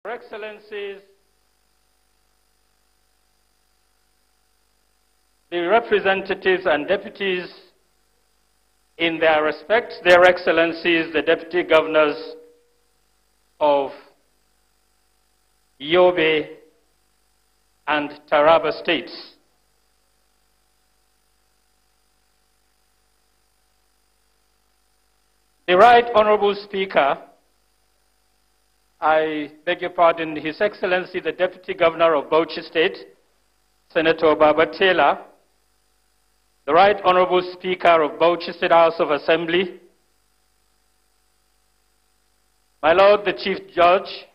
Your Excellencies, the representatives and deputies in their respect, Their Excellencies, the Deputy Governors of Yobe and Taraba states, the Right Honorable Speaker, I beg your pardon, His Excellency the Deputy Governor of Bauchi State, Senator Baba Taylor, the Right Honorable Speaker of Bauchi State House of Assembly, my Lord the Chief Judge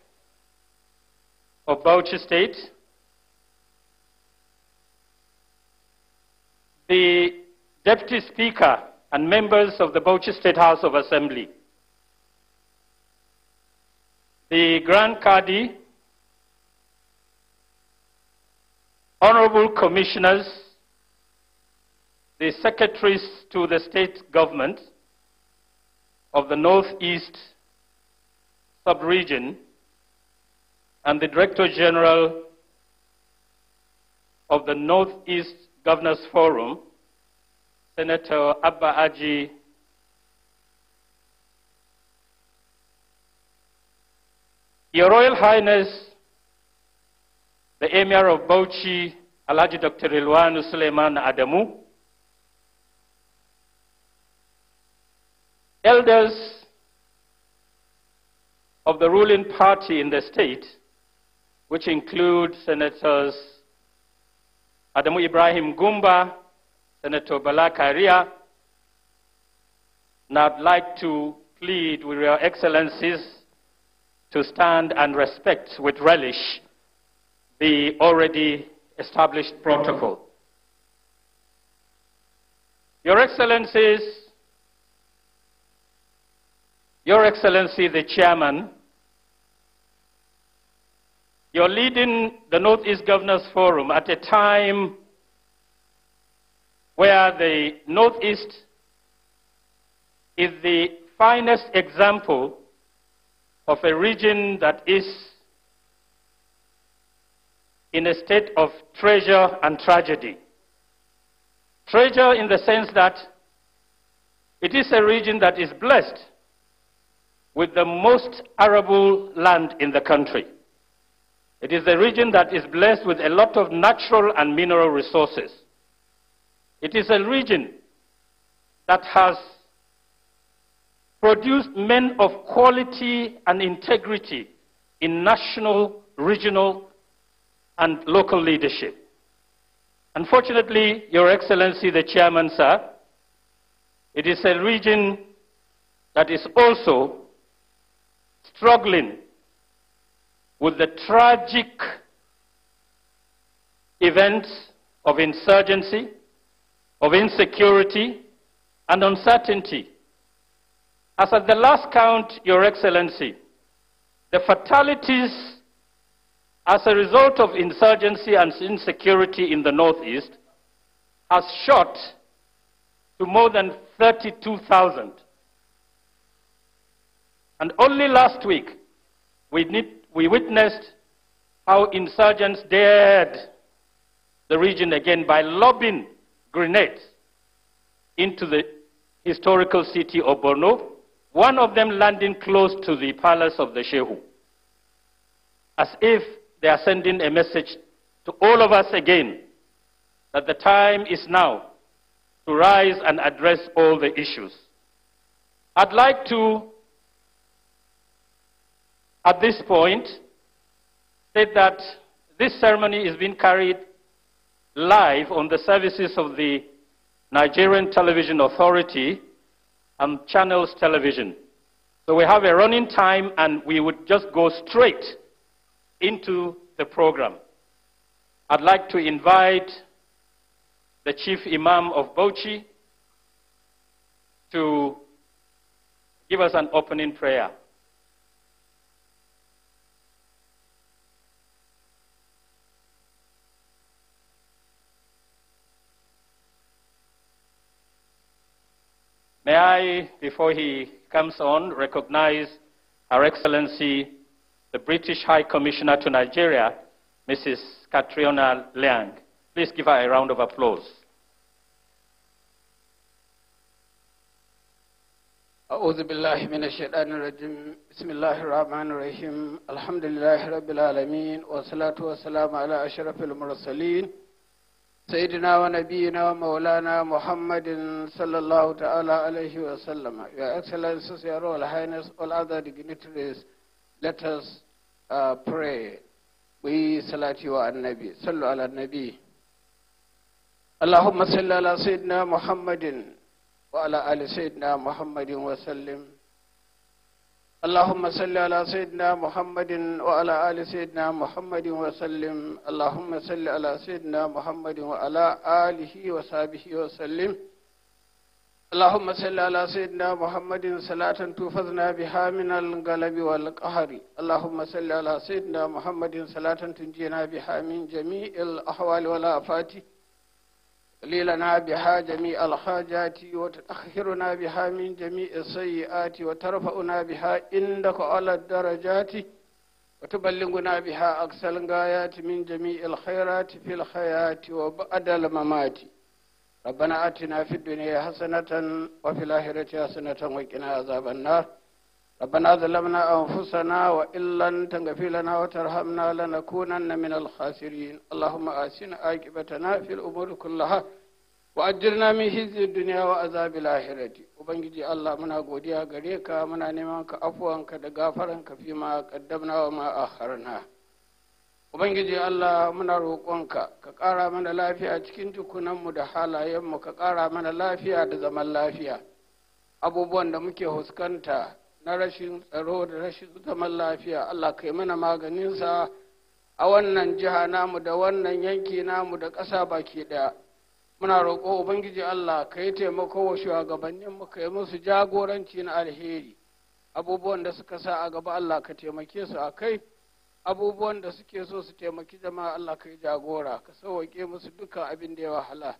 of Bauchi State, the Deputy Speaker and members of the Bauchi State House of Assembly, the Grand Qadi, Honorable Commissioners, the Secretaries to the State Government of the Northeast Sub-Region, and the Director General of the Northeast Governors Forum, Senator Abba Aji, Your Royal Highness, the Emir of Bauchi, Alhaji Dr. Rilwanu Suleiman Adamu, elders of the ruling party in the state, which include Senators Adamu Ibrahim Gumba, Senator Bala Karia, and I'd like to plead with Your Excellencies to stand and respect with relish the already established protocol. Your Excellencies, Your Excellency the Chairman, you're leading the Northeast Governors Forum at a time where the Northeast is the finest example of a region that is in a state of treasure and tragedy. Treasure in the sense that it is a region that is blessed with the most arable land in the country. It is a region that is blessed with a lot of natural and mineral resources. It is a region that has produced men of quality and integrity in national, regional, and local leadership. Unfortunately, Your Excellency the Chairman, sir, it is a region that is also struggling with the tragic events of insurgency, of insecurity, and uncertainty. As at the last count, Your Excellency, the fatalities as a result of insurgency and insecurity in the Northeast has shot to more than 32,000. And only last week, we witnessed how insurgents dared the region again by lobbing grenades into the historical city of Borno, one of them landing close to the palace of the Shehu, as if they are sending a message to all of us again that the time is now to rise and address all the issues. I'd like to, at this point, state that this ceremony is being carried live on the services of the Nigerian Television Authority and Channels Television. So we have a running time and we would just go straight into the program. I'd like to invite the Chief Imam of Bauchi to give us an opening prayer. May I, before he comes on, recognize Her Excellency, the British High Commissioner to Nigeria, Mrs. Catriona Liang. Please give her a round of applause. أعوذ بالله من الشيطان الرجيم بسم الله الرحمن الرحيم الحمد لله رب العالمين والصلاة والسلام على أشرف المرسلين سيدنا ونبينا ومولانا محمد صلى الله تعالى عليه وسلم. Your Excellencies, Your Royal Highness, all other dignitaries, let us pray. We salute you on Nabi. Sallu ala Nabi. Allahumma salli ala Sayyidina Muhammadin وعلى آل سيدنا محمد وسلم. اللهم صل على سيدنا محمد وعلى آل سيدنا محمد وسلم. اللهم صل على سيدنا محمد وعلى آله وصحبه وسلم. اللهم صل على سيدنا محمد صلاة تفزنا بها من الغلب والقهر. اللهم صل على سيدنا محمد صلاة تنجينا بها من جميع الأحوال والآفات، لنا بها جميع الحاجات، وتطهرنا بها من جميع السيئات، وترفعنا بها عندك على الدرجات، وتبلغنا بها أقصى الغايات من جميع الخيرات في الحياة وبعد الممات. ربنا آتنا في الدنيا حسنة وفي الآخرة حسنة وقنا عذاب النار. ربنا ظلمنا أنفسنا وإن لم تغفر لنا وترحمنا لنكونن من الخاسرين. اللهم آسن عاقبتنا في الأمور كلها وأجرنا من خزي الدنيا وعذاب الآخرة. Ubangiji Allah, muna godiya gare ka, muna neman ka afuwanka da gafaranka fi ma qaddamna wa ma akharna. Ubangiji Allah, muna roƙonka ka ƙara mana lafiya cikin tukunanmu da halayenmu, ka ƙara mana lafiya da zaman lafiya. Abubuwan da muke huskanta na rashin tsaro da rashin zaman lafiya, Allah kai mana maganinsa a wannan jiha namu da wannan yanki namu da ƙasa baki ɗaya. Muna roƙo Ubangiji Allah ka yi taimako wa shugabanninmu, ka yi musu jagoranci na alheri. Abubuwan da suka sa a gaba Allah ka taimake su a kai, abubuwan da suke so su taimaki jama'a Allah ka yi jagora, ka sauwaƙe musu dukkan abin da ya wahala.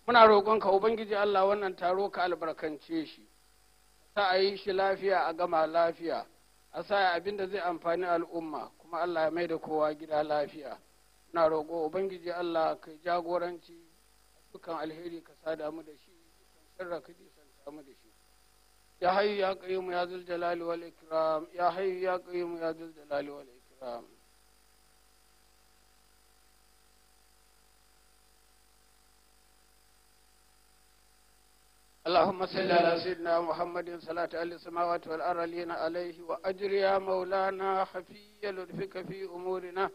Muna roƙonka Ubangiji Allah, wannan taro ka albarkance shi, sa a yi shi lafiya a gama lafiya, a sa abin da zai amfani al'umma, kuma Allah ya mai da kowa gida lafiya. Muna roƙo Ubangiji Allah ka yi jagoranci, dukkan alheri ka sada mu da shi, dukkan sharra ka nisanta mu da shi. Ya hayyu ya qayyum ya zul jalali wal ikram, ya hayyu ya qayyum ya zul jalali wal ikram. اللهم صل على سيدنا محمد صلاة أهل السماوات والأرضين عليه، وأجر يا مولانا خفي لطفك في أمورنا،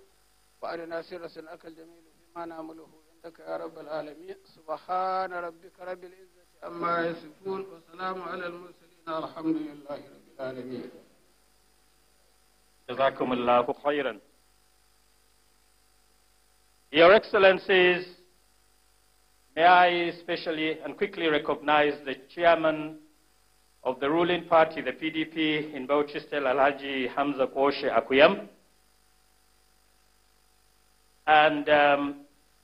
وأرنا سر سنك الجميل فيما نعمله عندك يا رب العالمين. سبحان ربك رب العزة عما يصفون، وسلام على المرسلين، الحمد لله رب العالمين. جزاكم الله خيرا. Your Excellencies, may I especially and quickly recognize the chairman of the ruling party, the PDP in Bauchi State, Alhaji Hamza Koshe Akuyam, and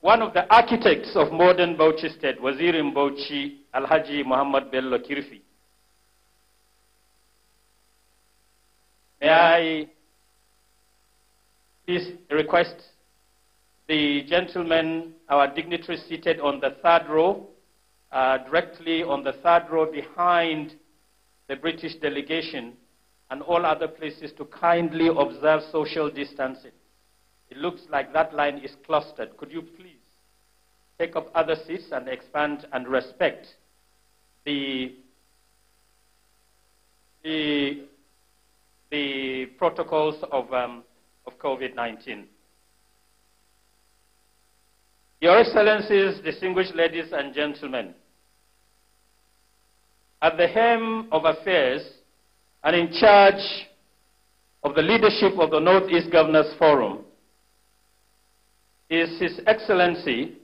one of the architects of modern Bauchi State, Wazirin Bauchi, Alhaji Muhammad Bello Kirfi. May I please request the gentlemen, our dignitaries seated on the third row, directly on the third row behind the British delegation, and all other places to kindly observe social distancing. It looks like that line is clustered. Could you please take up other seats and expand and respect the protocols of COVID-19. Your Excellencies, distinguished ladies and gentlemen, at the helm of affairs and in charge of the leadership of the Northeast Governors Forum is His Excellency,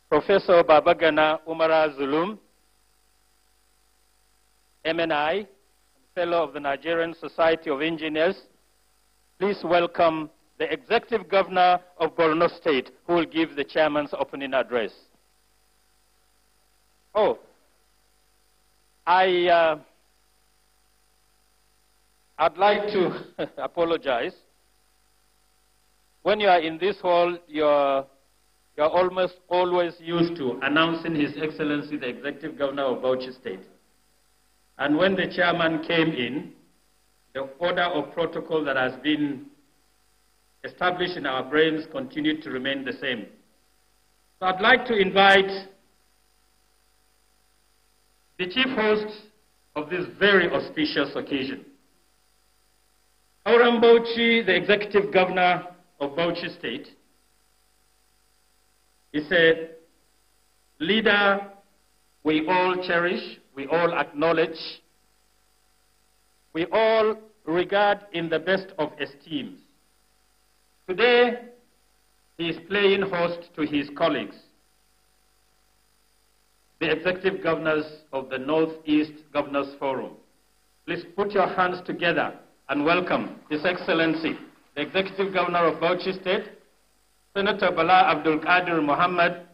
Professor Babagana Umara Zulum, MNI, Fellow of the Nigerian Society of Engineers. Please welcome the Executive Governor of Borno State, who will give the Chairman's opening address. I I'd like to apologize. When you are in this hall, you're almost always used to announcing His Excellency, the Executive Governor of Bauchi State. And when the chairman came in, the order of protocol that has been established in our brains continued to remain the same. So I'd like to invite the chief host of this very auspicious occasion, Auram Bauchi, the Executive Governor of Bauchi State, is a leader we all cherish, we all acknowledge, we all regard in the best of esteem. Today, he is playing host to his colleagues, the executive governors of the Northeast Governors Forum. Please put your hands together and welcome His Excellency, the Executive Governor of Bauchi State, Senator Bala Abdul Qadir Muhammad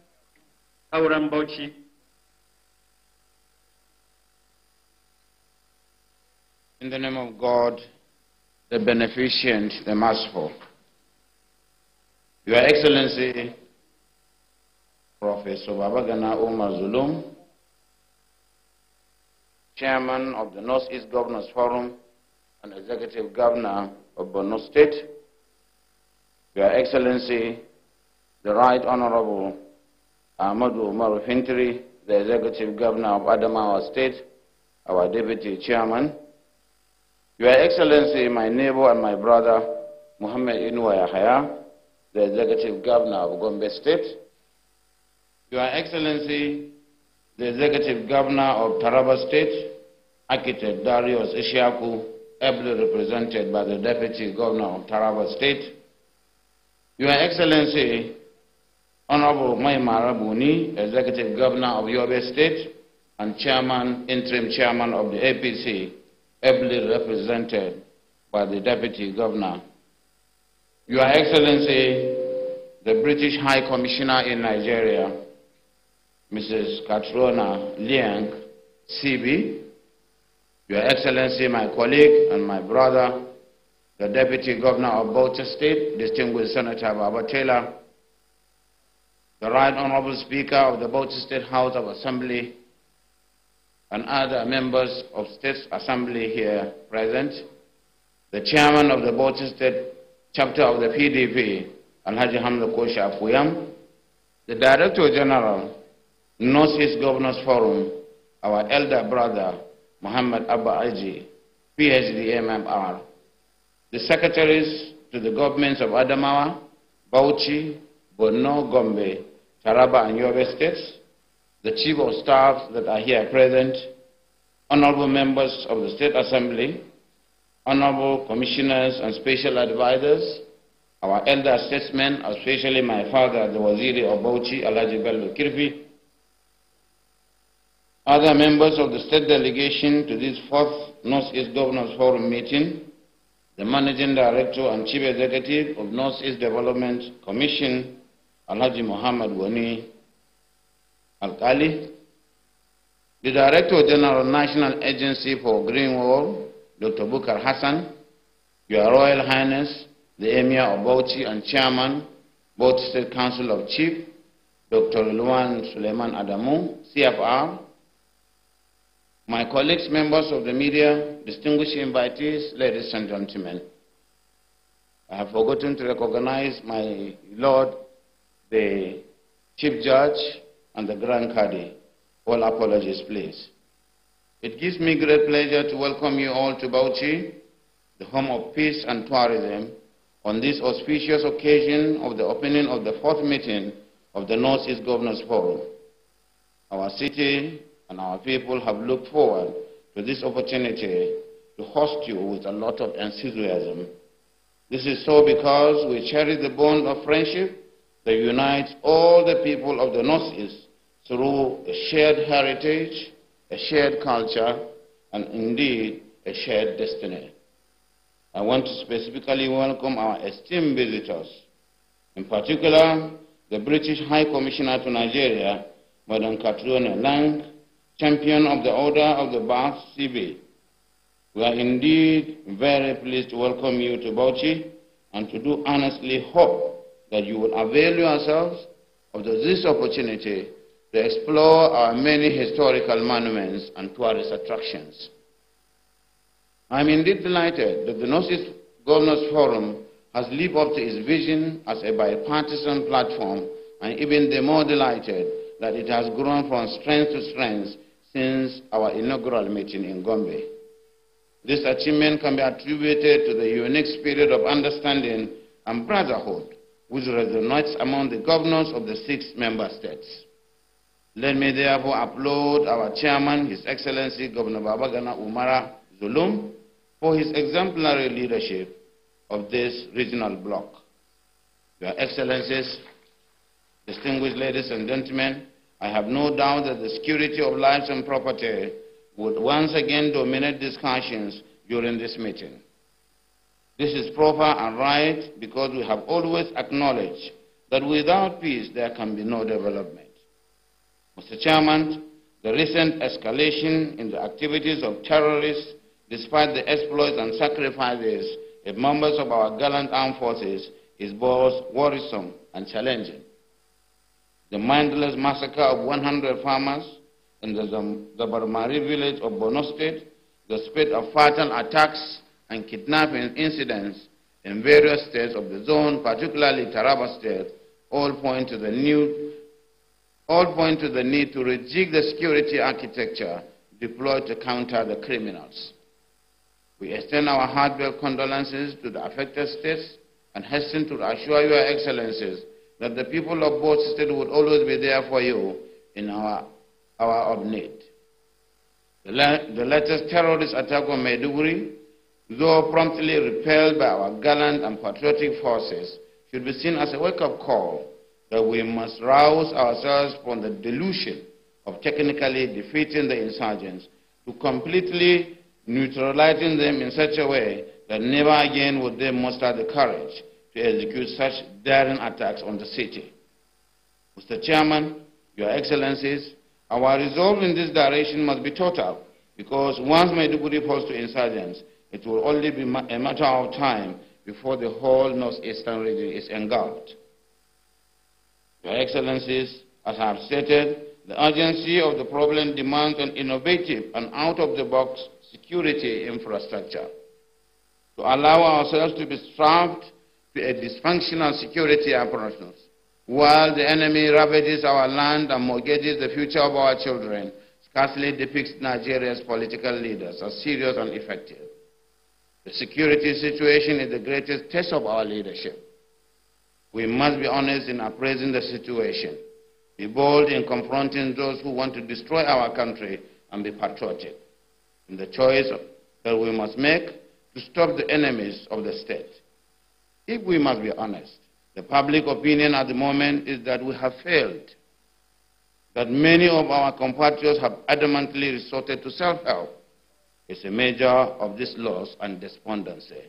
Auram Bauchi. In the name of God, the Beneficent, the Merciful, Your Excellency, Professor Babagana Omar Zulum, Chairman of the Northeast Governors Forum and Executive Governor of Borno State, Your Excellency, the Right Honorable Ahmadu Umar Fintiri, the Executive Governor of Adamawa State, our Deputy Chairman, Your Excellency, my neighbor and my brother, Muhammad Inouye Yahya, the Executive Governor of Gombe State, Your Excellency, the Executive Governor of Taraba State, Architect Darius Ishaku, ably represented by the Deputy Governor of Taraba State, Your Excellency, Honorable Maimara Buni, Executive Governor of Yobe State and Interim Chairman of the APC, ably represented by the Deputy Governor, Your Excellency, the British High Commissioner in Nigeria, Mrs. Katrona Liang, CB, Your Excellency, my colleague and my brother, the Deputy Governor of Bauchi State, distinguished Senator Baba Taylor, the Right Honorable Speaker of the Bauchi State House of Assembly, and other members of State Assembly here present, the Chairman of the Bauchi State Chapter of the PDP, Alhaji Hamza Kosha Fuyam, the Director General, Northeast Governors Forum, our elder brother, Muhammad Abba Aji, PhD MMR, the secretaries to the governments of Adamawa, Bauchi, Borno, Gombe, Taraba, and Yobe states, the chief of staff that are here present, honorable members of the State Assembly, honorable commissioners and special advisors, our elder statesmen, especially my father, the Waziri of Bauchi, Alhaji Bello Kirfi, other members of the state delegation to this 4th Northeast Governors Forum meeting, the Managing Director and Chief Executive of Northeast Development Commission, Alhaji Muhammad Wani Alkali, the Director General National Agency for Green Wall, Dr. Bukar Hassan, Your Royal Highness, the Emir of Bauchi and Chairman, Bauchi State Council of Chief, Dr. Luan Suleiman Adamu, CFR, my colleagues, members of the media, distinguished invitees, ladies and gentlemen, I have forgotten to recognize my Lord, the Chief Judge, and the Grand Cadi. All apologies, please. It gives me great pleasure to welcome you all to Bauchi, the home of peace and tourism, on this auspicious occasion of the opening of the 4th meeting of the Northeast Governors Forum. Our city and our people have looked forward to this opportunity to host you with a lot of enthusiasm. This is so because we cherish the bond of friendship that unites all the people of the Northeast through a shared heritage, a shared culture, and indeed a shared destiny. I want to specifically welcome our esteemed visitors, in particular the British High Commissioner to Nigeria, Madam Katrina Lang, Champion of the Order of the Bath, CB, We are indeed very pleased to welcome you to Bauchi and to do honestly hope that you will avail yourselves of this opportunity to explore our many historical monuments and tourist attractions. I am indeed delighted that the Northeast Governors Forum has lived up to its vision as a bipartisan platform, and even the more delighted that it has grown from strength to strength since our inaugural meeting in Gombe. This achievement can be attributed to the unique spirit of understanding and brotherhood which resonates among the governors of the 6 member states. Let me therefore applaud our chairman, His Excellency Governor Babagana Umara Zulum, for his exemplary leadership of this regional bloc. Your Excellencies, distinguished ladies and gentlemen, I have no doubt that the security of lives and property would once again dominate discussions during this meeting. This is proper and right because we have always acknowledged that without peace there can be no development. Mr. Chairman, the recent escalation in the activities of terrorists, despite the exploits and sacrifices of members of our gallant armed forces, is both worrisome and challenging. The mindless massacre of 100 farmers in the Zabarmari village of Borno State, the spate of fatal attacks and kidnapping incidents in various states of the zone, particularly Taraba State, all point to the need to rejig the security architecture deployed to counter the criminals. We extend our heartfelt condolences to the affected states and hasten to assure your excellencies that the people of both states would always be there for you in our hour of need. The latest terrorist attack on Maiduguri, though promptly repelled by our gallant and patriotic forces, should be seen as a wake-up call that we must rouse ourselves from the delusion of technically defeating the insurgents to completely neutralizing them in such a way that never again would they muster the courage to execute such daring attacks on the city. Mr. Chairman, Your Excellencies, our resolve in this direction must be total, because once Maiduguri falls to insurgents, it will only be a matter of time before the whole northeastern region is engulfed. Your Excellencies, as I have stated, the urgency of the problem demands an innovative and out-of-the-box security infrastructure. To allow ourselves to be strapped to a dysfunctional security apparatus, while the enemy ravages our land and mortgages the future of our children, scarcely depicts Nigeria's political leaders as serious and effective. The security situation is the greatest test of our leadership. We must be honest in appraising the situation, be bold in confronting those who want to destroy our country, and be patriotic in the choice that we must make to stop the enemies of the state. If we must be honest, the public opinion at the moment is that we have failed, that many of our compatriots have adamantly resorted to self-help. It's a measure of this loss and despondency.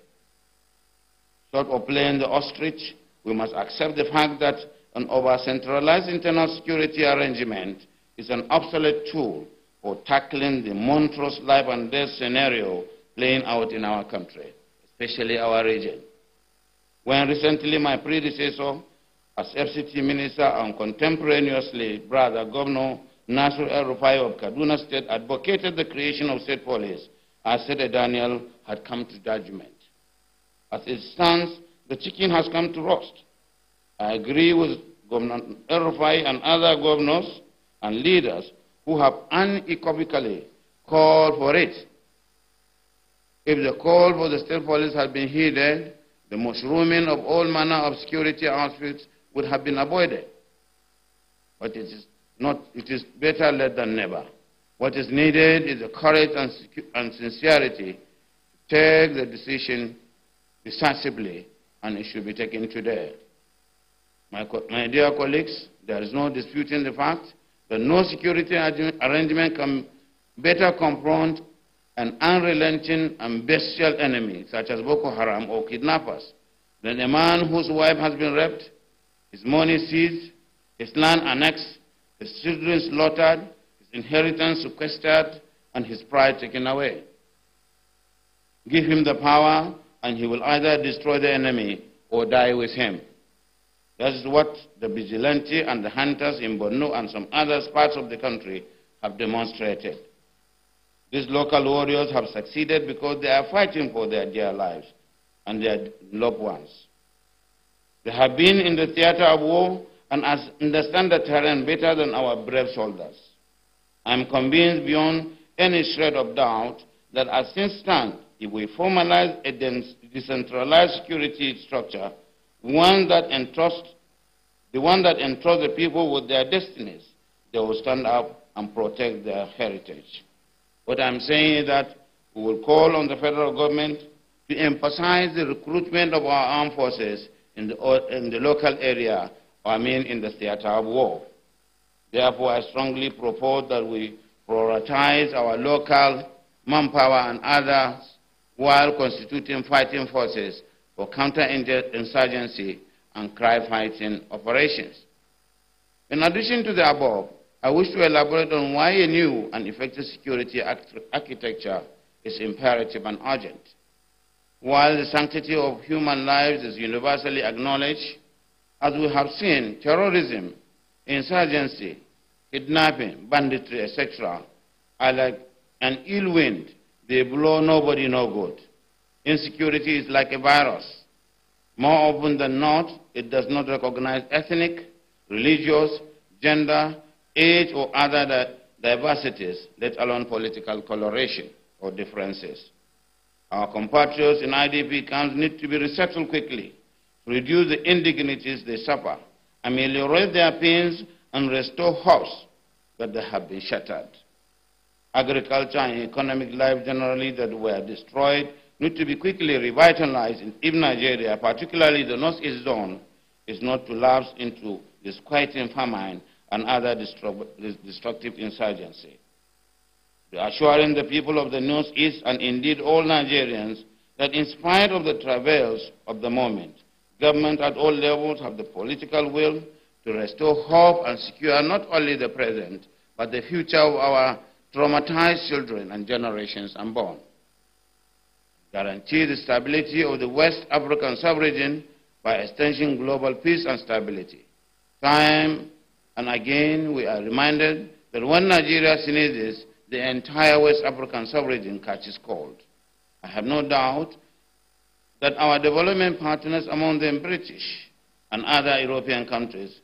Short of playing the ostrich, we must accept the fact that an over-centralized internal security arrangement is an obsolete tool for tackling the monstrous life and death scenario playing out in our country, especially our region. When recently my predecessor as FCT Minister and contemporaneously brother Governor Nasir El-Rufai of Kaduna State advocated the creation of state police, I said Daniel had come to judgment. As it stands, the chicken has come to roast. I agree with Governor El-Rufai and other governors and leaders who have unequivocally called for it. If the call for the state police had been heeded, the mushrooming of all manner of security outfits would have been avoided. But it is better late than never. What is needed is the courage and sincerity to take the decision decisively, and it should be taken today. My dear colleagues, there is no disputing the fact that no security arrangement can better confront an unrelenting and bestial enemy such as Boko Haram or kidnappers than a man whose wife has been raped, his money seized, his land annexed, his children slaughtered, his inheritance sequestered, and his pride taken away. Give him the power, and he will either destroy the enemy or die with him. That is what the vigilante and the hunters in Borno and some other parts of the country have demonstrated. These local warriors have succeeded because they are fighting for their dear lives and their loved ones. They have been in the theater of war and understand the terrain better than our brave soldiers. I am convinced beyond any shred of doubt that as things stand, if we formalize a decentralized security structure, the one that entrusts the people with their destinies, they will stand up and protect their heritage. What I'm saying is that we will call on the federal government to emphasize the recruitment of our armed forces in the local area, in the theater of war. Therefore, I strongly propose that we prioritize our local manpower and others while constituting fighting forces for counter-insurgency and crime-fighting operations. In addition to the above, I wish to elaborate on why a new and effective security architecture is imperative and urgent. While the sanctity of human lives is universally acknowledged, as we have seen, terrorism, insurgency, kidnapping, banditry, etc., are like an ill wind. They blow nobody no good. Insecurity is like a virus. More often than not, it does not recognize ethnic, religious, gender, age, or other diversities, let alone political coloration or differences. Our compatriots in IDP camps need to be resettled quickly to reduce the indignities they suffer, ameliorate their pains, and restore hopes that they have been shattered. Agriculture and economic life generally that were destroyed need to be quickly revitalized in Nigeria, particularly the Northeast zone, is not to lapse into disquieting famine and other destructive insurgency. Assuring the people of the Northeast and indeed all Nigerians that in spite of the travails of the moment, government at all levels have the political will to restore hope and secure not only the present, but the future of our traumatized children and generations unborn. Guarantee the stability of the West African sub-region by extending global peace and stability. Time and again we are reminded that when Nigeria sneezes, the entire West African sub-region catches cold. I have no doubt that our development partners, among them British and other European countries,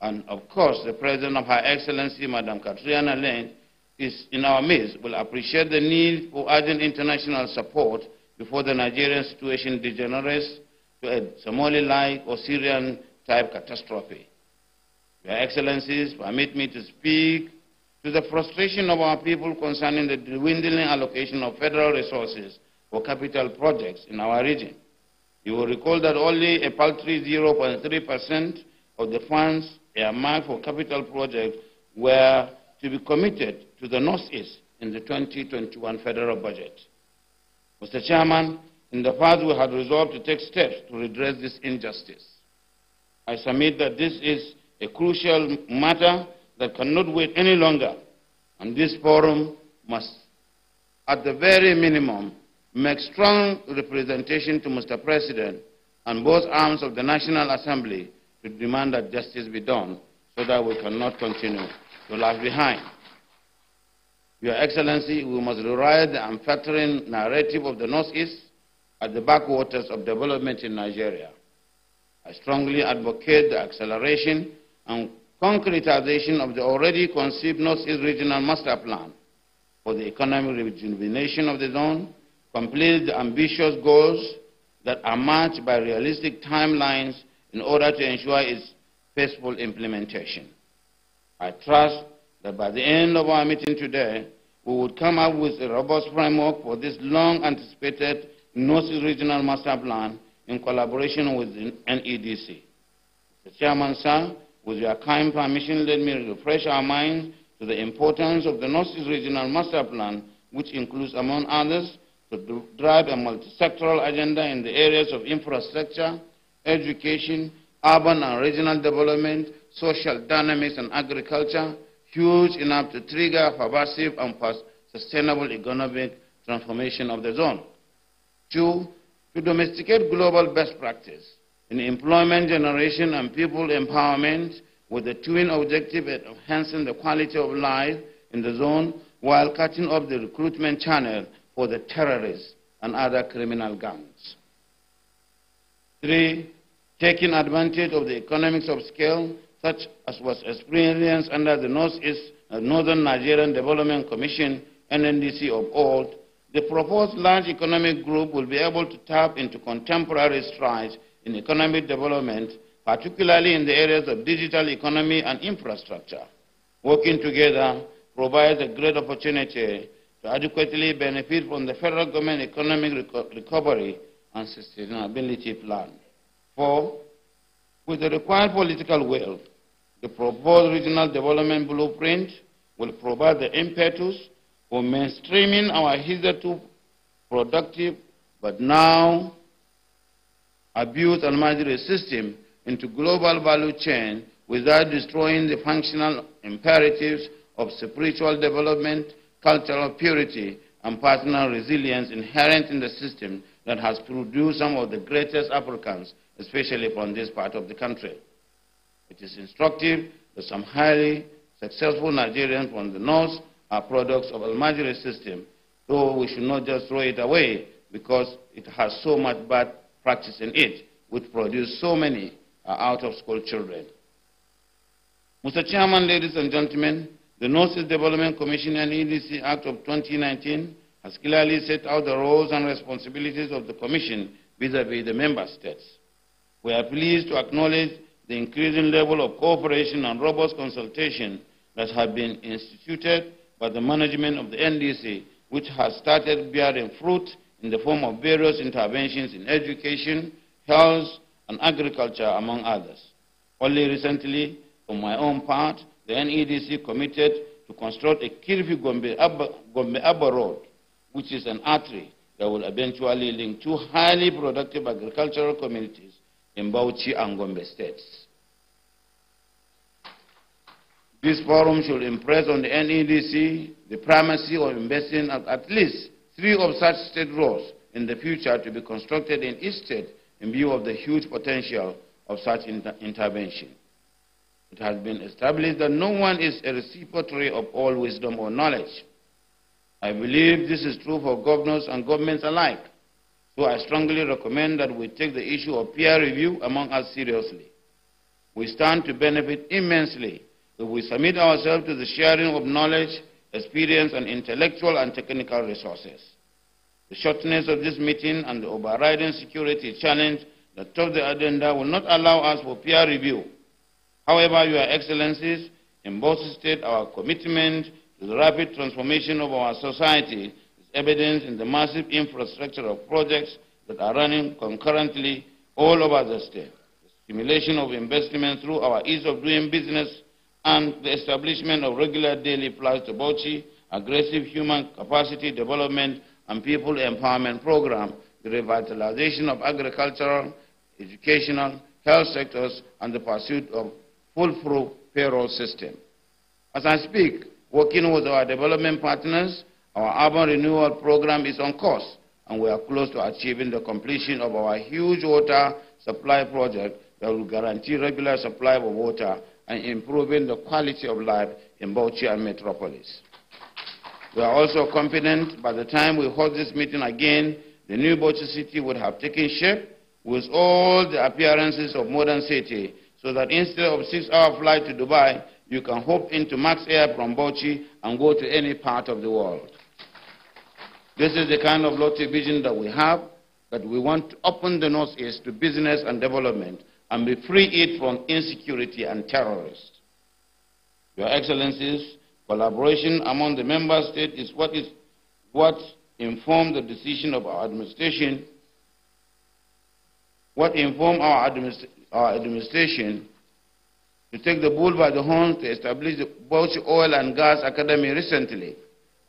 and of course the President of Her Excellency, Madam Katriana Lane, is in our midst, will appreciate the need for urgent international support before the Nigerian situation degenerates to a Somali-like or Syrian-type catastrophe. Your Excellencies, permit me to speak to the frustration of our people concerning the dwindling allocation of federal resources for capital projects in our region. You will recall that only a paltry 0.3% of the funds earmarked for capital projects were to be committed to the Northeast in the 2021 federal budget. Mr. Chairman, in the past we had resolved to take steps to redress this injustice. I submit that this is a crucial matter that cannot wait any longer, and this forum must, at the very minimum, make strong representation to Mr. President and both arms of the National Assembly to demand that justice be done so that we cannot continue to lag behind. Your Excellency, we must rewrite the unfaltering narrative of the Northeast at the backwaters of development in Nigeria. I strongly advocate the acceleration and concretization of the already conceived Northeast Regional Master Plan for the economic rejuvenation of the zone, complete the ambitious goals that are matched by realistic timelines in order to ensure its faithful implementation. I trust that by the end of our meeting today, we would come up with a robust framework for this long-anticipated Northeast Regional Master Plan in collaboration with the NEDC. Mr. Chairman, sir, with your kind permission, let me refresh our minds to the importance of the Northeast Regional Master Plan, which includes, among others, to drive a multi-sectoral agenda in the areas of infrastructure, education, urban and regional development, social dynamics, and agriculture, huge enough to trigger pervasive and sustainable economic transformation of the zone. 2, to domesticate global best practice in employment generation and people empowerment with the twin objective of enhancing the quality of life in the zone while cutting off the recruitment channel for the terrorists and other criminal gangs. 3, taking advantage of the economics of scale, such as was experienced under the Northern Nigerian Development Commission, NNDC of old, the proposed large economic group will be able to tap into contemporary strides in economic development, particularly in the areas of digital economy and infrastructure. Working together provides a great opportunity to adequately benefit from the federal government economic recovery and sustainability plan. 4, with the required political will, the proposed regional development blueprint will provide the impetus for mainstreaming our hitherto productive but now abused Almajiri system into global value chain without destroying the functional imperatives of spiritual development, cultural purity, and personal resilience inherent in the system that has produced some of the greatest Africans, especially from this part of the country. It is instructive that some highly successful Nigerians from the north are products of Almajiri system, though we should not just throw it away because it has so much bad practice in it, which produce so many out-of-school children. Mr. Chairman, ladies and gentlemen, the Northeast Development Commission and EDC Act of 2019 has clearly set out the roles and responsibilities of the Commission vis-à-vis the member states. We are pleased to acknowledge the increasing level of cooperation and robust consultation that have been instituted by the management of the NDC, which has started bearing fruit in the form of various interventions in education, health, and agriculture, among others. Only recently, for my own part, the NEDC committed to construct a Kirfi Gombe-Abba Road, which is an artery that will eventually link two highly productive agricultural communities in Bauchi and Gombe states. This forum should impress on the NEDC the primacy of investing at least 3 of such state roads in the future to be constructed in each state in view of the huge potential of such intervention. It has been established that no one is a repository of all wisdom or knowledge. I believe this is true for governors and governments alike, so I strongly recommend that we take the issue of peer review among us seriously. We stand to benefit immensely if we submit ourselves to the sharing of knowledge, experience, and intellectual and technical resources. The shortness of this meeting and the overriding security challenge that topped the agenda will not allow us for peer review. However, Your Excellencies, in both states, our commitment to the rapid transformation of our society is evident in the massive infrastructure of projects that are running concurrently all over the state. The stimulation of investment through our ease of doing business and the establishment of regular daily flights to Bauchi, aggressive human capacity development and people empowerment program, the revitalization of agricultural, educational, health sectors, and the pursuit of full-through payroll system. As I speak, working with our development partners, our urban renewal program is on course, and we are close to achieving the completion of our huge water supply project that will guarantee regular supply of water and improving the quality of life in Bauchi and Metropolis. We are also confident by the time we hold this meeting again, the new Bauchi city would have taken shape with all the appearances of modern city, so that instead of a 6-hour flight to Dubai, you can hop into Max Air from Bauchi and go to any part of the world. This is the kind of lofty vision that we have, that we want to open the Northeast to business and development and be free it from insecurity and terrorists. Your Excellencies, collaboration among the member states is what informed the decision of our administration, our administration to take the bull by the horns to establish the Bauchi Oil and Gas Academy recently.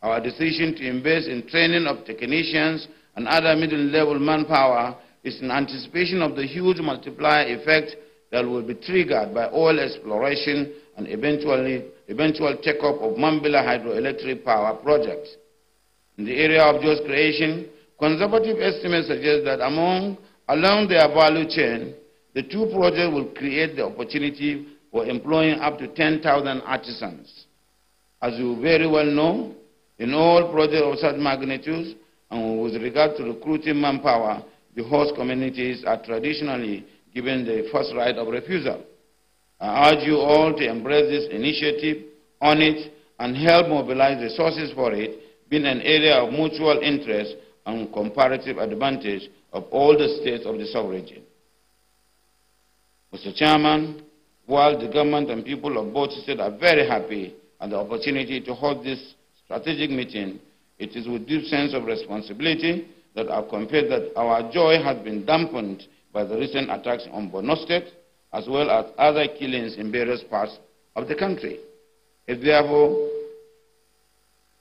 Our decision to invest in training of technicians and other middle-level manpower is in anticipation of the huge multiplier effect that will be triggered by oil exploration and eventual take-up of Mambila hydroelectric power project. In the area of job creation, Conservative estimates suggest that along their value chain, the two projects will create the opportunity for employing up to 10,000 artisans. As you very well know, in all projects of such magnitude, and with regard to recruiting manpower, the host communities are traditionally given the first right of refusal. I urge you all to embrace this initiative, own it, and help mobilize resources for it, being an area of mutual interest and comparative advantage of all the states of the sub-region. Mr. Chairman, while the government and people of both states are very happy at the opportunity to hold this strategic meeting, it is with deep sense of responsibility that I confess that our joy has been dampened by the recent attacks on Borno State, as well as other killings in various parts of the country. If therefore,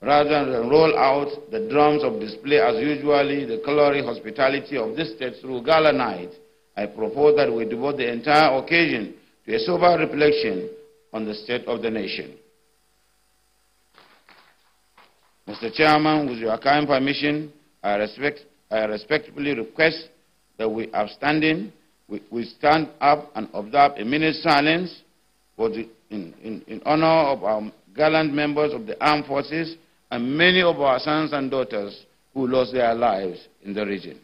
rather than roll out the drums of display as usually the glory hospitality of this state through gala night, I propose that we devote the entire occasion to a sober reflection on the state of the nation. Mr. Chairman, with your kind permission, I respectfully request that we stand up and observe a minute's silence in honor of our gallant members of the armed forces and many of our sons and daughters who lost their lives in the region.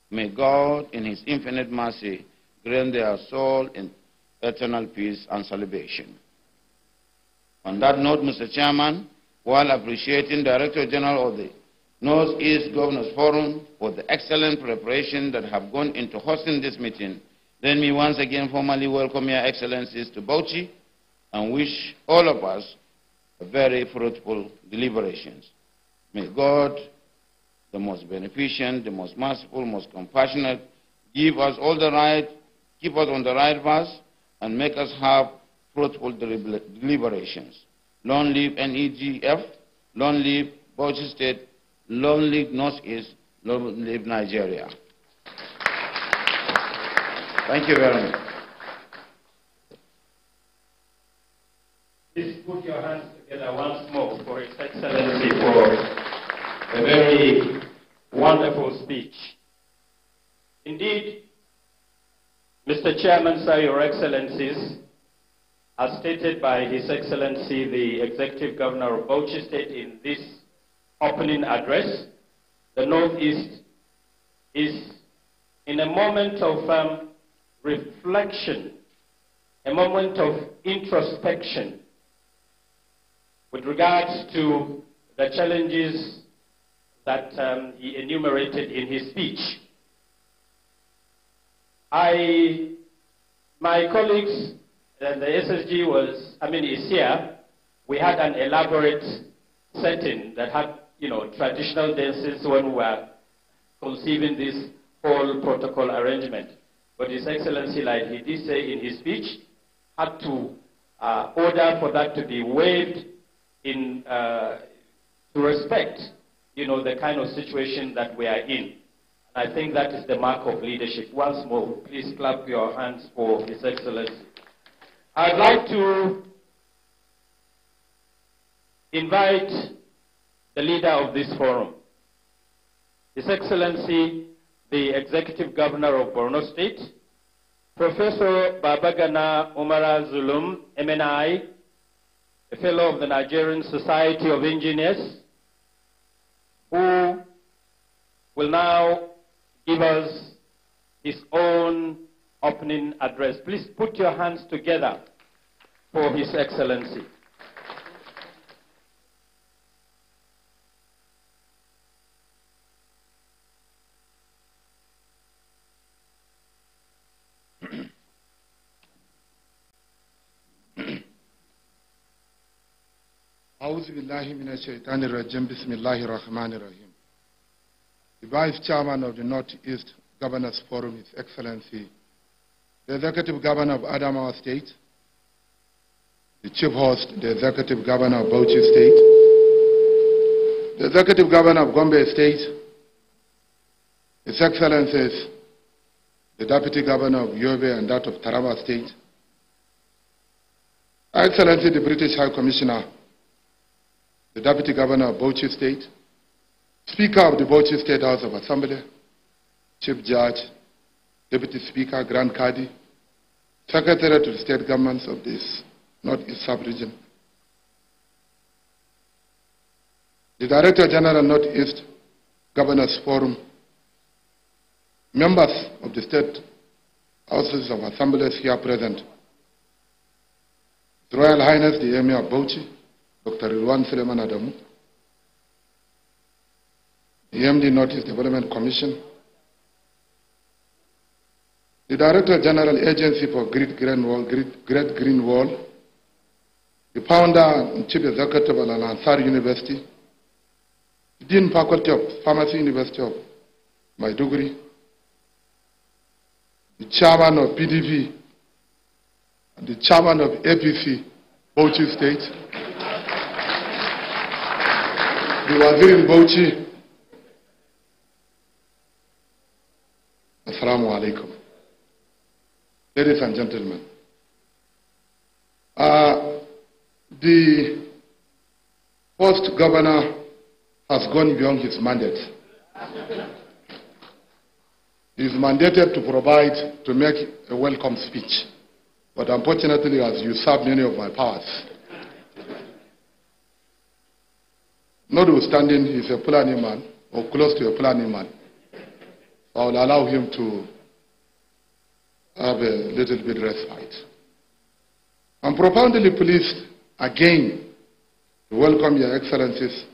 May God, in His infinite mercy, grant their soul in eternal peace and salvation. On that note, Mr. Chairman, while appreciating Director General of the Northeast Governors Forum for the excellent preparation that have gone into hosting this meeting, let me once again formally welcome Your Excellencies to Bauchi and wish all of us a very fruitful deliberations. May God, the most beneficent, the most merciful, most compassionate, give us all the right, keep us on the right path, and make us have fruitful deliberations. Long live NEGF, long live Bauchi State, long live Northeast, long live Nigeria. Thank you very much. Please put your hands together once more for His Excellency for a very wonderful speech. Indeed, Mr. Chairman, sir, Your Excellencies, as stated by His Excellency, the Executive Governor of Bauchi State in this opening address, the Northeast is in a moment of reflection, a moment of introspection with regards to the challenges that he enumerated in his speech. My colleagues, the SSG is here. We had an elaborate setting that had, traditional dances when we were conceiving this whole protocol arrangement. But His Excellency, like he did say in his speech, had to order for that to be waived to respect, the kind of situation that we are in. I think that is the mark of leadership. Once more, please clap your hands for His Excellency. I'd like to invite the leader of this forum, His Excellency, the Executive Governor of Borno State, Professor Babagana Umara Zulum, MNI, a fellow of the Nigerian Society of Engineers, who will now give us his own opening address. Please put your hands together for His Excellency. أعوذ بالله من الشيطان الرجيم بسم الله الرحمن الرحيم. The Vice Chairman of the Northeast Governors Forum, His Excellency, the Executive Governor of Adamawa State, the Chief Host, the Executive Governor of Bauchi State, the Executive Governor of Gombe State, His Excellencies, the Deputy Governor of Yobe and that of Taraba State, Excellency, the British High Commissioner the Deputy Governor of Bauchi State, Speaker of the Bauchi State House of Assembly, Chief Judge, Deputy Speaker, Grand Kadi, Secretary to the State Governments of this Northeast Sub-Region, the Director General Northeast Governors Forum, members of the State Houses of Assemblies here present, His Royal Highness the Emir of Bauchi, Dr. Rilwan Suleiman Adamu, the MD Northeast Development Commission, the Director General Agency for Great Green Wall, the Founder and Chief Executive of Al-Ansar University, the Dean Faculty of Pharmacy University of Maiduguri, the Chairman of PDP, and the Chairman of APC, Bauchi State, the Wazir in Bauchi. Assalamu alaikum. Ladies and gentlemen, the first governor has gone beyond his mandate. He is mandated to provide, to make a welcome speech. But unfortunately, has usurped many of my powers. Notwithstanding, he is a Fulani man, or close to a Fulani man. I will allow him to have a little bit respite. I'm profoundly pleased again to welcome Your Excellencies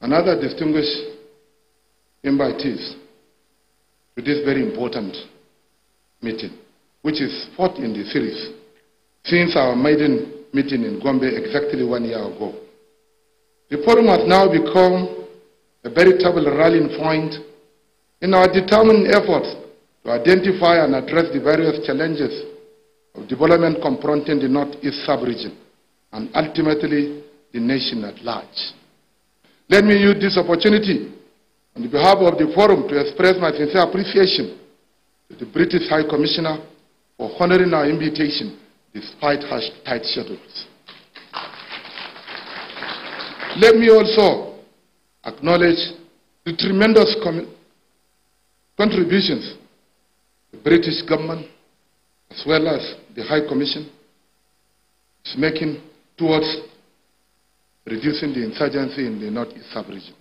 and other distinguished invitees to this very important meeting, which is fourth in the series since our maiden meeting in Gombe exactly 1 year ago. The forum has now become a veritable rallying point in our determined efforts to identify and address the various challenges of development confronting the Northeast sub-region and ultimately the nation at large. Let me use this opportunity on behalf of the forum to express my sincere appreciation to the British High Commissioner for honoring our invitation despite harsh tight schedules. Let me also acknowledge the tremendous contributions the British government as well as the High Commission is making towards reducing the insurgency in the Northeast sub-region.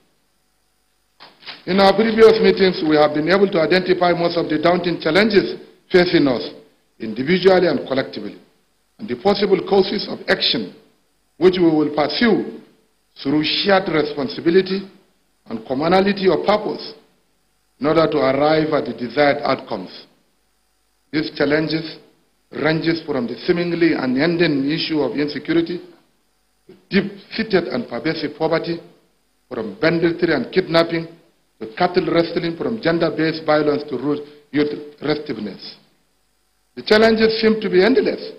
In our previous meetings, we have been able to identify most of the daunting challenges facing us individually and collectively, and the possible courses of action which we will pursue through shared responsibility and commonality of purpose in order to arrive at the desired outcomes. These challenges ranges from the seemingly unending issue of insecurity, deep-seated and pervasive poverty, from banditry and kidnapping, to cattle wrestling, from gender-based violence to youth restiveness. The challenges seem to be endless,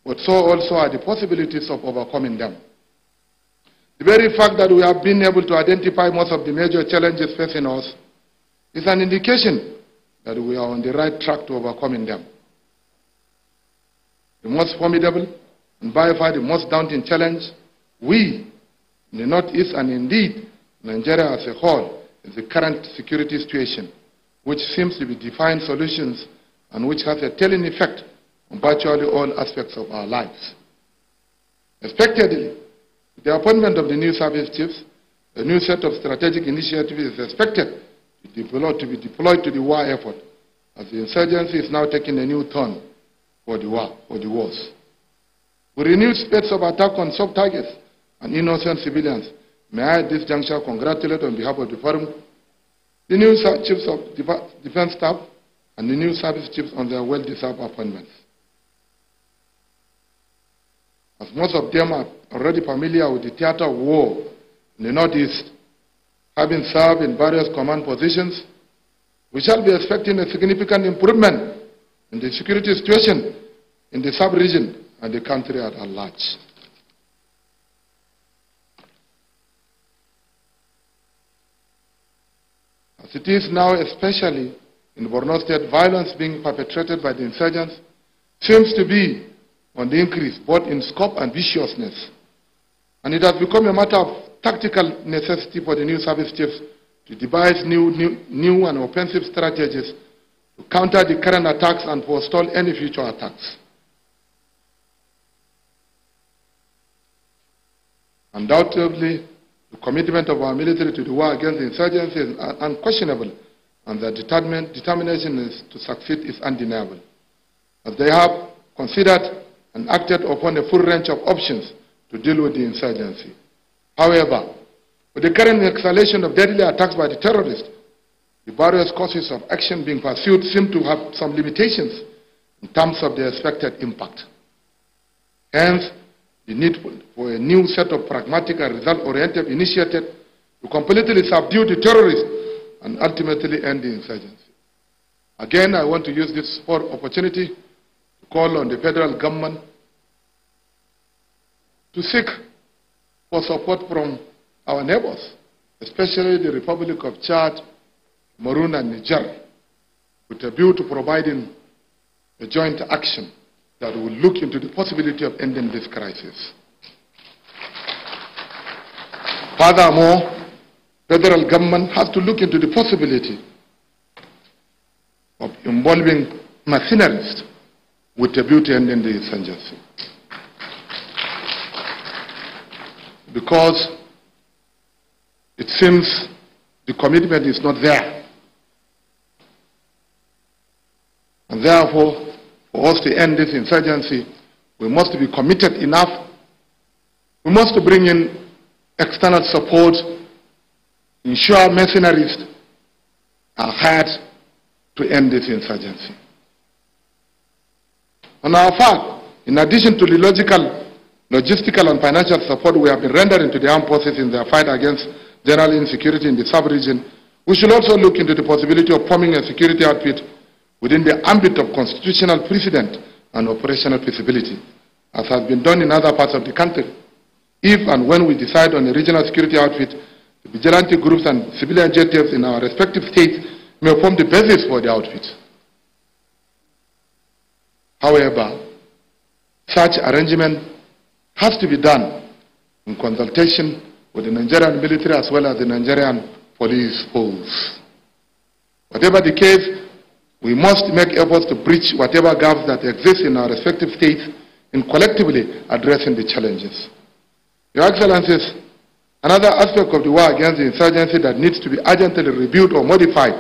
but so also are the possibilities of overcoming them. The very fact that we have been able to identify most of the major challenges facing us is an indication that we are on the right track to overcoming them. The most formidable and by far the most daunting challenge we in the Northeast and indeed Nigeria as a whole is the current security situation, which seems to be defying solutions and which has a telling effect on virtually all aspects of our lives. Expectedly, the appointment of the new service chiefs, a new set of strategic initiatives is expected to be deployed to the war effort, as the insurgency is now taking a new turn for the wars. With renewed space of attack on soft targets and innocent civilians, may I at this juncture congratulate on behalf of the forum the new chiefs of defense staff and the new service chiefs on their well-deserved appointments. As most of them are already familiar with the theater of war in the Northeast, having served in various command positions, we shall be expecting a significant improvement in the security situation in the sub-region and the country at large. As it is now, especially in Borno State, violence being perpetrated by the insurgents seems to be on the increase, both in scope and viciousness. And it has become a matter of tactical necessity for the new service chiefs to devise new and offensive strategies to counter the current attacks and forestall any future attacks. Undoubtedly, the commitment of our military to the war against the insurgency is unquestionable, and their determination to succeed is undeniable, as they have considered and acted upon a full range of options to deal with the insurgency. However, with the current escalation of deadly attacks by the terrorists, the various courses of action being pursued seem to have some limitations in terms of their expected impact. Hence, the need for a new set of pragmatic and result-oriented initiatives to completely subdue the terrorists and ultimately end the insurgency. Again, I want to use this opportunity to call on the federal government to seek for support from our neighbors, especially the Republic of Chad, Cameroon, and Niger, with a view to providing a joint action that will look into the possibility of ending this crisis. Furthermore, federal government has to look into the possibility of involving mercenaries with a view to ending the insurgency. Because it seems the commitment is not there. And therefore, for us to end this insurgency, we must be committed enough. We must bring in external support, ensure mercenaries are hired to end this insurgency. On our part, in addition to the logistical and financial support we have been rendering to the armed forces in their fight against general insecurity in the sub-region, we should also look into the possibility of forming a security outfit within the ambit of constitutional precedent and operational feasibility, as has been done in other parts of the country. If and when we decide on a regional security outfit, the vigilante groups and civilian JTFs in our respective states may form the basis for the outfit. However, such arrangement has to be done in consultation with the Nigerian military as well as the Nigerian police force. Whatever the case, we must make efforts to bridge whatever gaps that exist in our respective states in collectively addressing the challenges. Your Excellencies, another aspect of the war against the insurgency that needs to be urgently reviewed or modified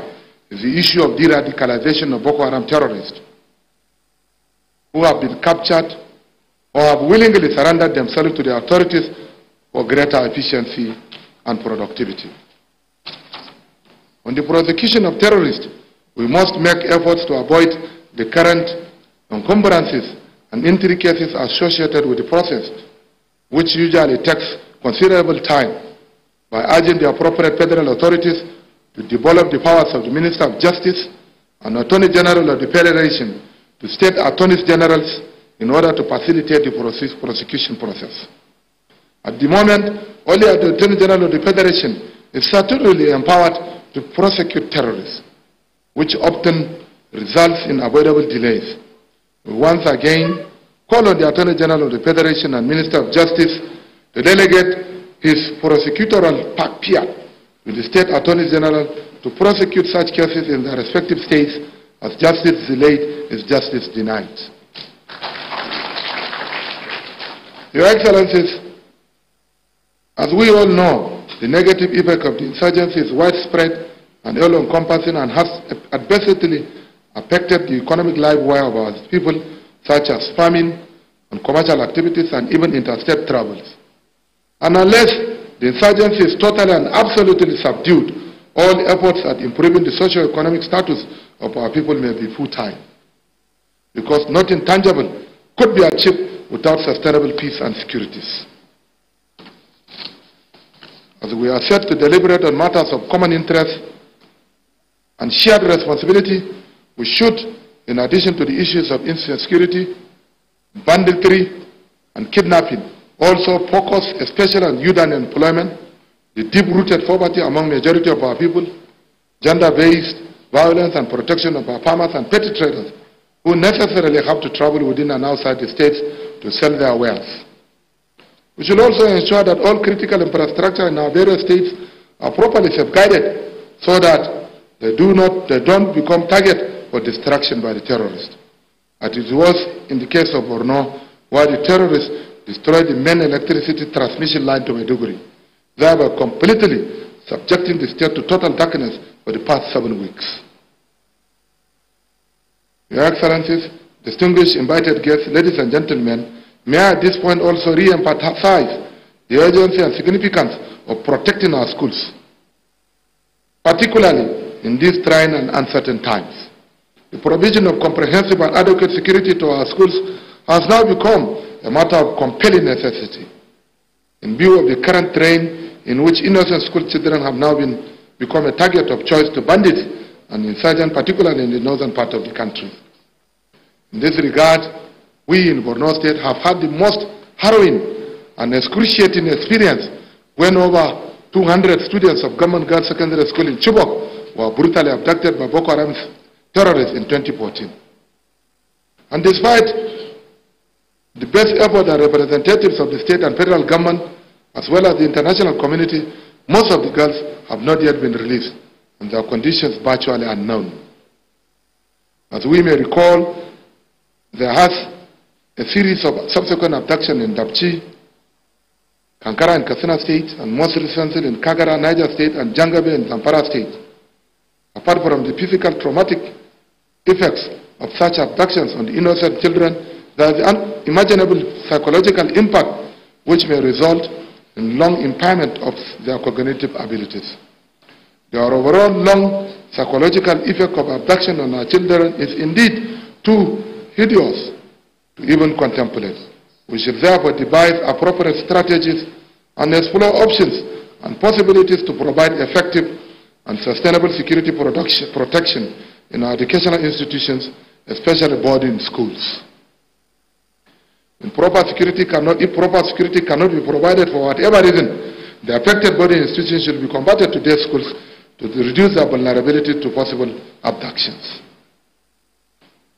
is the issue of de-radicalization of Boko Haram terrorists who have been captured or have willingly surrendered themselves to the authorities for greater efficiency and productivity. On the prosecution of terrorists, we must make efforts to avoid the current encumbrances and intricacies associated with the process, which usually takes considerable time, by urging the appropriate federal authorities to develop the powers of the Minister of Justice and Attorney General of the Federation to state attorneys generals in order to facilitate the prosecution process. At the moment, only the Attorney General of the Federation is certainly empowered to prosecute terrorists, which often results in avoidable delays. We once again call on the Attorney General of the Federation and Minister of Justice to delegate his prosecutorial peer to the State Attorney General to prosecute such cases in their respective states, as justice delayed is justice denied. Your Excellencies, as we all know, the negative effect of the insurgency is widespread and all-encompassing and has adversely affected the economic lifewire of our people, such as farming and commercial activities and even interstate travels. And unless the insurgency is totally and absolutely subdued, all efforts at improving the socio-economic status of our people may be futile, because nothing tangible could be achieved without sustainable peace and securities. As we are set to deliberate on matters of common interest and shared responsibility, we should, in addition to the issues of insecurity, banditry, and kidnapping, also focus especially on youth unemployment, the deep-rooted poverty among majority of our people, gender-based violence and protection of our farmers and petty traders who necessarily have to travel within and outside the states to sell their wares. We should also ensure that all critical infrastructure in our various states are properly safeguarded so that they don't become target for destruction by the terrorists. As it was in the case of Borno, where the terrorists destroyed the main electricity transmission line to Maiduguri, thereby completely subjecting the state to total darkness for the past 7 weeks. Your Excellencies, distinguished invited guests, ladies and gentlemen, may I at this point also re-emphasize the urgency and significance of protecting our schools, particularly in these trying and uncertain times. The provision of comprehensive and adequate security to our schools has now become a matter of compelling necessity. In view of the current trend in which innocent school children have now become a target of choice to bandits and insurgents, particularly in the northern part of the country. In this regard, we in Borno State have had the most harrowing and excruciating experience when over 200 students of Government Girls Secondary School in Chibok were brutally abducted by Boko Haram terrorists in 2014. And despite the best effort and representatives of the state and federal government, as well as the international community, most of the girls have not yet been released, and their conditions virtually unknown. As we may recall, there has a series of subsequent abductions in Dapchi, Kankara and Katsina State, and most recently in Kagara, Niger State, and Jangabe in Zamfara State. Apart from the physical traumatic effects of such abductions on the innocent children, there is the unimaginable psychological impact which may result in long impairment of their cognitive abilities. The overall long psychological effect of abduction on our children is indeed too hideous to even contemplate. We should therefore devise appropriate strategies and explore options and possibilities to provide effective and sustainable security protection in our educational institutions, especially boarding schools. If proper security cannot be provided for whatever reason, the affected boarding institutions should be converted to day schools to reduce their vulnerability to possible abductions.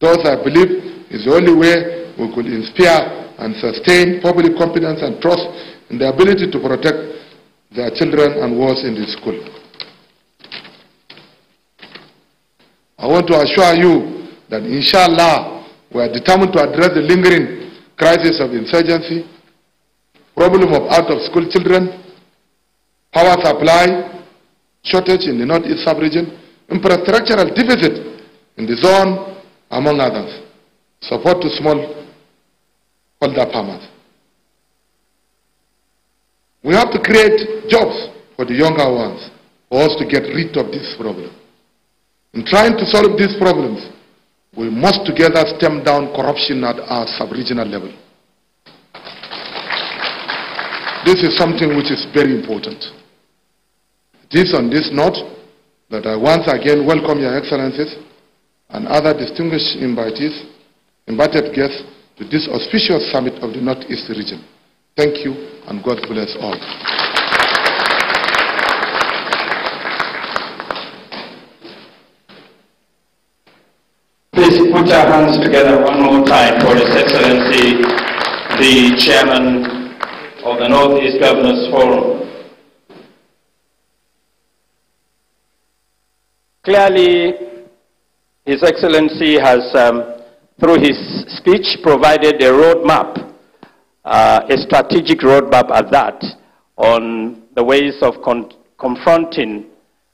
Thus, I believe, is the only way we could inspire and sustain public confidence and trust in the ability to protect their children and wards in the school. I want to assure you that, inshallah, we are determined to address the lingering crisis of insurgency, problem of out-of-school children, power supply shortage in the northeast sub-region, infrastructural deficit in the zone, among others, support to smallholder farmers. We have to create jobs for the younger ones for us to get rid of this problem. In trying to solve these problems, we must together stem down corruption at our sub-regional level. This is something which is very important. It is on this note that I once again welcome Your Excellencies and other distinguished invited guests to this auspicious summit of the Northeast region. Thank you, and God bless all. Please put your hands together one more time for His Excellency, the Chairman of the Northeast Governors Forum. Clearly, His Excellency has, through his speech, provided a roadmap, a strategic roadmap at that, on the ways of confronting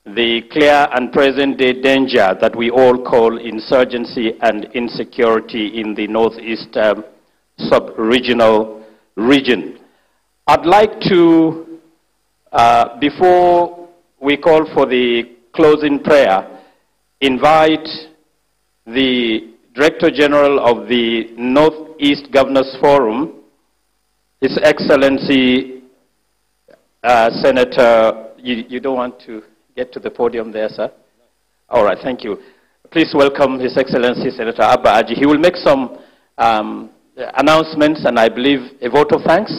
the clear and present-day danger that we all call insurgency and insecurity in the Northeast sub-regional region. I'd like to, before we call for the closing prayer, invite the Director General of the Northeast Governors Forum, His Excellency Senator, you don't want to get to the podium there, sir? All right, thank you. Please welcome His Excellency Senator Abba Aji. He will make some announcements and I believe a vote of thanks.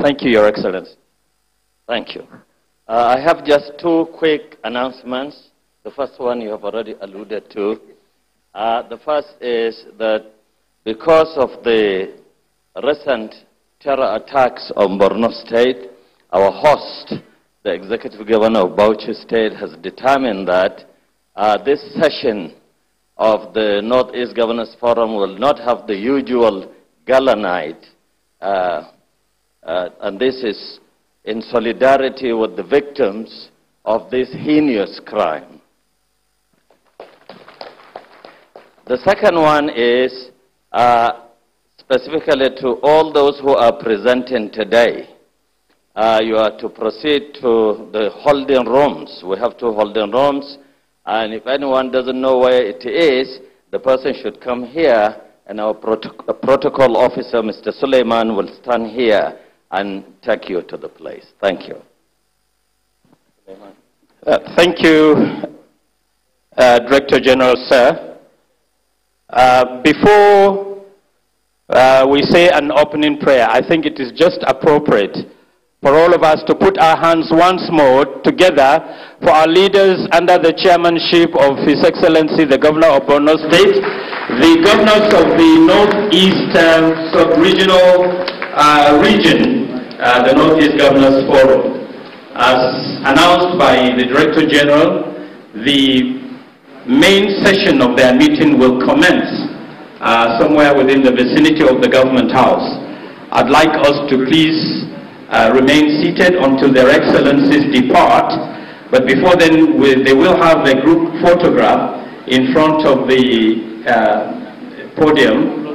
Thank you, Your Excellency. Thank you. I have just two quick announcements. The first one you have already alluded to. The first is that because of the recent terror attacks on Borno State, our host, the Executive Governor of Bauchi State, has determined that this session of the Northeast Governors Forum will not have the usual gala night, and this is in solidarity with the victims of this heinous crime. The second one is specifically to all those who are presenting today. You are to proceed to the holding rooms. We have 2 holding rooms, and if anyone doesn't know where it is, the person should come here, and our protocol officer, Mr. Suleiman, will stand here and take you to the place. Thank you. Thank you, Director General, sir. Before we say an opening prayer, I think it is just appropriate for all of us to put our hands once more together for our leaders under the chairmanship of His Excellency the Governor of Borno State, the governors of the Northeast Sub-Regional region, the Northeast Governors Forum. As announced by the Director General, the main session of their meeting will commence somewhere within the vicinity of the Government House. I'd like us to please remain seated until their excellencies depart, but before then they will have a group photograph in front of the podium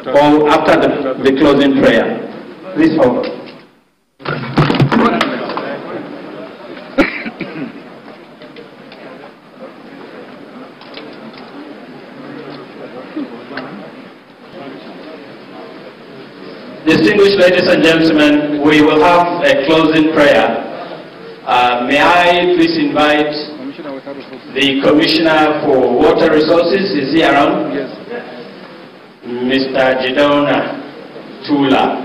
or after the closing prayer. Please hold. Distinguished ladies and gentlemen, we will have a closing prayer. May I please invite the Commissioner for Water Resources? Is he around? Yes. Mr. Jidona Tula.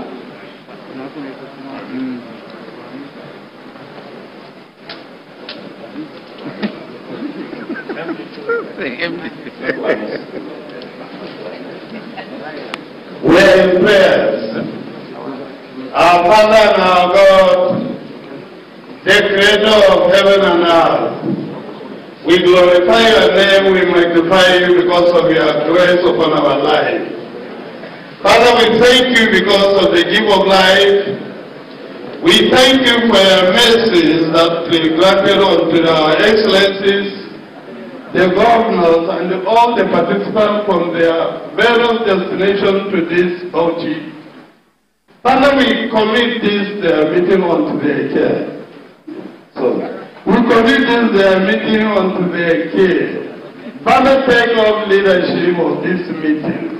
We're in prayers. Our Father and our God, the Creator of heaven and earth, we glorify your name, we magnify you because of your grace upon our life. Father, we thank you because of the gift of life. We thank you for your mercies that we granted unto our excellencies, the governors, and all the participants from their various destinations to this Bauchi. Father, we commit this meeting unto their care. We commit this meeting unto their care. Father, take up leadership of this meeting.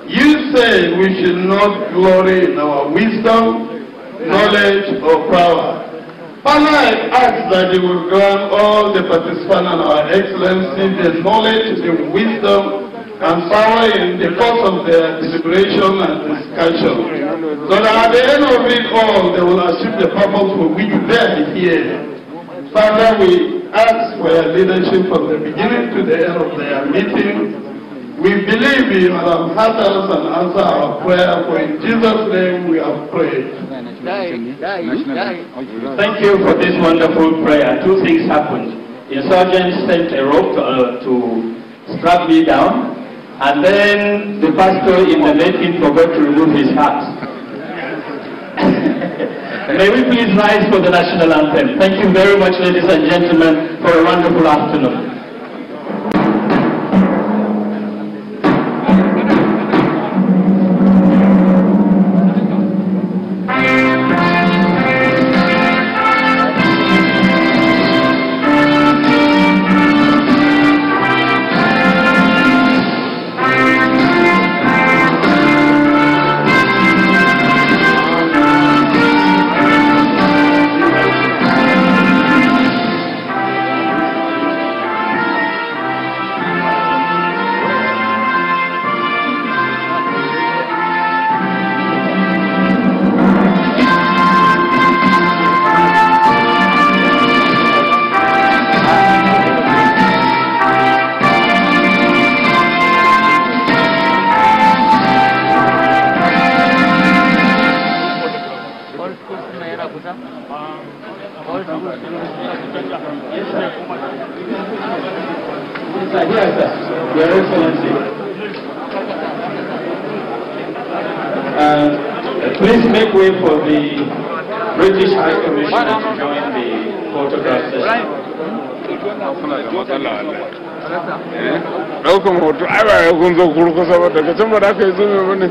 You say we should not glory in our wisdom, knowledge, or power. Father, I ask that you will grant all the participants and our excellency the knowledge, the wisdom, and power in the course of their deliberation and discussion, so that at the end of it all, they will achieve the purpose for which they are here. Father, we ask for your leadership from the beginning to the end of their meeting. We believe you and have heard us and answer our prayer, for in Jesus' name we have prayed. Thank you for this wonderful prayer. 2 things happened. Insurgents sent a rope to strap me down, and then the pastor in the making forgot to remove his hat. May we please rise for the national anthem. Thank you very much, ladies and gentlemen, for a wonderful afternoon. Sir, here, sir. Your Excellency. Please make way for the British High Commissioner to join the photograph session. ɗaukan hoto ai ba ya gunzo kurkusa ba daga can ba da aka yi zume ba ne